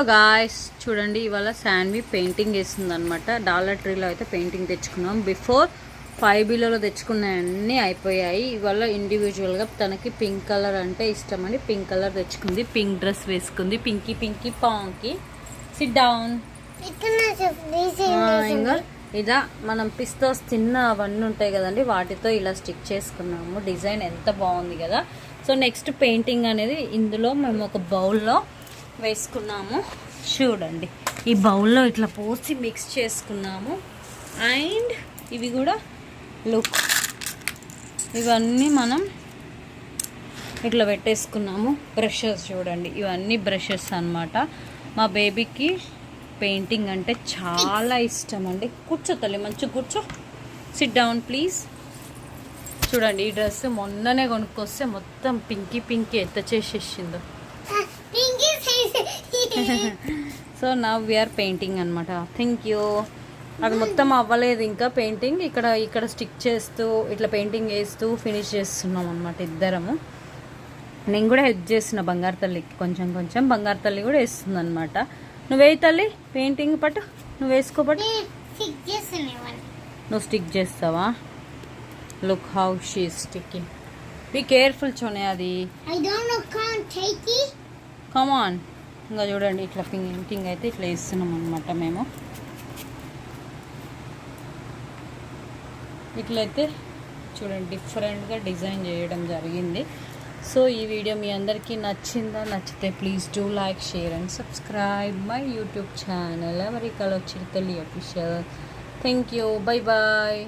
Guys చూడండి, ఇవాళ Shanvi painting వేస్తుంది అనమాట. డాలర్ ట్రీలో అయితే పెయింటింగ్ తెచ్చుకున్నాం. బిఫోర్ 5Bలో తెచ్చుకున్నాయన్నీ అయిపోయాయి. ఇవాళ ఇండివిజువల్గా తనకి పింక్ కలర్ అంటే ఇష్టమని పింక్ కలర్ తెచ్చుకుంది. పింక్ డ్రెస్ వేసుకుంది. Pinky Pinky పాంకి SIT down. ఇంకా ఇదా మనం పిస్తోస్ తిన్న అవన్నీ ఉంటాయి కదండి, వాటితో ఇలా స్టిక్ చేసుకున్నాము. డిజైన్ ఎంత బాగుంది కదా. సో నెక్స్ట్ పెయింటింగ్ అనేది ఇందులో మేము ఒక బౌల్లో వేసుకున్నాము. చూడండి, ఈ బౌల్లో ఇట్లా పోసి మిక్స్ చేసుకున్నాము. అండ్ ఇవి కూడా లుక్, ఇవన్నీ మనం ఇట్లా పెట్టేసుకున్నాము. బ్రషెస్ చూడండి, ఇవన్నీ బ్రషెస్ అన్నమాట. మా బేబీకి పెయింటింగ్ అంటే చాలా ఇష్టం అండి. కూర్చో తల్లి, మంచిగా కూర్చో. SIT down please. చూడండి, ఈ డ్రెస్ మొన్ననే కొనుక్కొస్తే మొత్తం పింకీ పింకీ ఎంత చేసేసిందో. సో నవ్ వీఆర్ పెయింటింగ్ అనమాట. Thank you. అది మొత్తం అవ్వలేదు ఇంకా పెయింటింగ్. ఇక్కడ స్టిక్ చేస్తూ ఇట్లా పెయింటింగ్ వేస్తూ ఫినిష్ చేస్తున్నాం అనమాట ఇద్దరము. నేను కూడా హెల్ప్ చేస్తున్నా బంగారు తల్లికి, కొంచెం కొంచెం. బంగారు తల్లి కూడా వేస్తుంది అనమాట. నువ్వే తల్లి పెయింటింగ్ పట్టు, నువ్వు వేసుకోపట్టు. నువ్వు స్టిక్ చేస్తావా? Look how she is sticking. Be careful చోనే, అది కమ్ ఆన్. ఇంకా చూడండి, ఇట్లా పెయింటింగ్ అయితే ఇట్లా వేస్తున్నాం అనమాట మేము. ఇట్లయితే చూడండి, డిఫరెంట్గా డిజైన్ చేయడం జరిగింది. సో ఈ వీడియో మీ అందరికీ నచ్చిందా? నచ్చితే please do like, share and subscribe my YouTube channel అమెరికాలో Chiruthalli official. Thank you. Bye bye.